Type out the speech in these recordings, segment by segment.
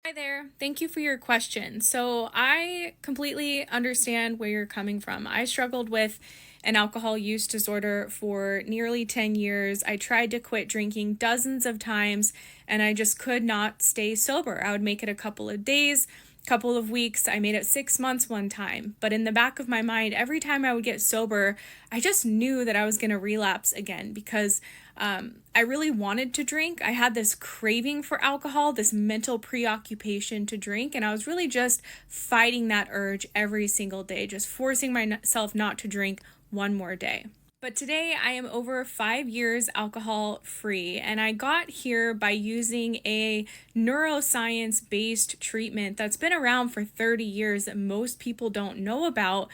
Hi there. Thank you for your question. So, I completely understand where you're coming from. I struggled with an alcohol use disorder for nearly 10 years. I tried to quit drinking dozens of times and I just could not stay sober. I would make it a couple of days, couple of weeks. I made it 6 months one time. But in the back of my mind, every time I would get sober, I just knew that I was going to relapse again because I really wanted to drink. I had this craving for alcohol, this mental preoccupation to drink, and I was really just fighting that urge every single day, just forcing myself not to drink one more day. But today I am over 5 years alcohol free, and I got here by using a neuroscience based treatment that's been around for 30 years that most people don't know about.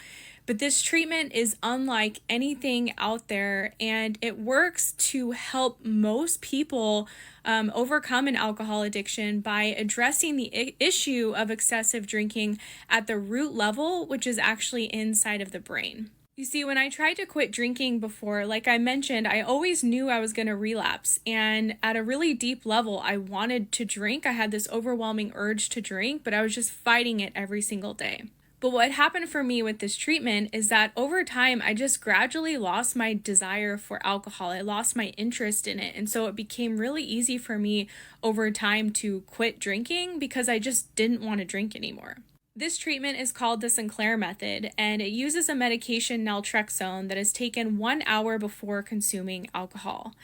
But this treatment is unlike anything out there, and it works to help most people overcome an alcohol addiction by addressing the issue of excessive drinking at the root level, which is actually inside of the brain. You see, when I tried to quit drinking before, like I mentioned, I always knew I was going to relapse. And at a really deep level, I wanted to drink. I had this overwhelming urge to drink, but I was just fighting it every single day. But what happened for me with this treatment is that over time, I just gradually lost my desire for alcohol. I lost my interest in it. And so it became really easy for me over time to quit drinking because I just didn't want to drink anymore. This treatment is called the Sinclair Method, and it uses a medication naltrexone that is taken 1 hour before consuming alcohol.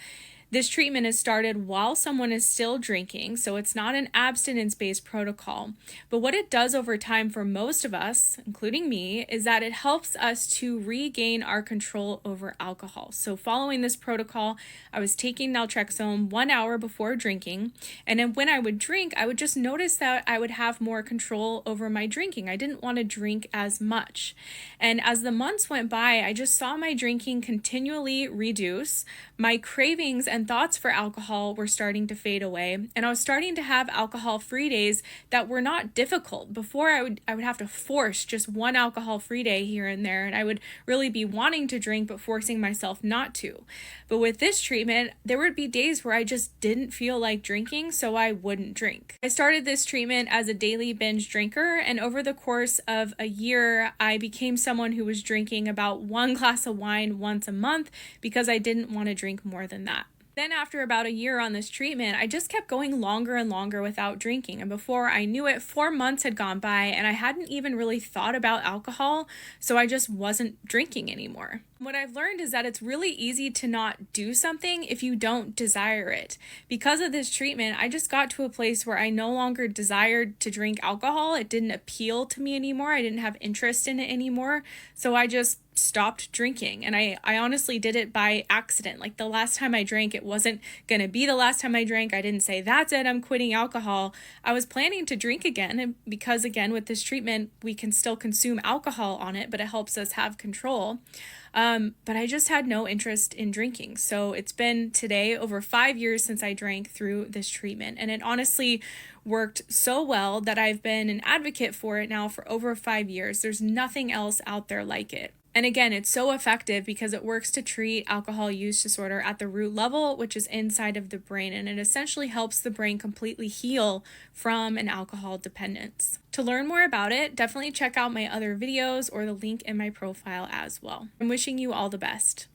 This treatment is started while someone is still drinking, so it's not an abstinence-based protocol. But what it does over time for most of us, including me, is that it helps us to regain our control over alcohol. So following this protocol, I was taking naltrexone 1 hour before drinking, and then when I would drink, I would just notice that I would have more control over my drinking. I didn't want to drink as much. And as the months went by, I just saw my drinking continually reduce. My cravings and thoughts for alcohol were starting to fade away, and I was starting to have alcohol-free days that were not difficult. Before I would have to force just one alcohol-free day here and there, and I would really be wanting to drink but forcing myself not to. But with this treatment, there would be days where I just didn't feel like drinking, so I wouldn't drink. I started this treatment as a daily binge drinker, and over the course of a year, I became someone who was drinking about 1 glass of wine once a month because I didn't want to drink more than that. Then after about a year on this treatment, I just kept going longer and longer without drinking. And before I knew it, 4 months had gone by and I hadn't even really thought about alcohol, so I just wasn't drinking anymore. What I've learned is that it's really easy to not do something if you don't desire it. Because of this treatment, I just got to a place where I no longer desired to drink alcohol. It didn't appeal to me anymore. I didn't have interest in it anymore. So I just stopped drinking. And I honestly did it by accident. Like the last time I drank, it wasn't going to be the last time I drank. I didn't say, that's it, I'm quitting alcohol. I was planning to drink again. And because again, with this treatment, we can still consume alcohol on it, but it helps us have control. But I just had no interest in drinking. So it's been today over 5 years since I drank through this treatment. And it honestly worked so well that I've been an advocate for it now for over 5 years. There's nothing else out there like it. And again, it's so effective because it works to treat alcohol use disorder at the root level, which is inside of the brain, and it essentially helps the brain completely heal from an alcohol dependence. To learn more about it, definitely check out my other videos or the link in my profile as well. I'm wishing you all the best.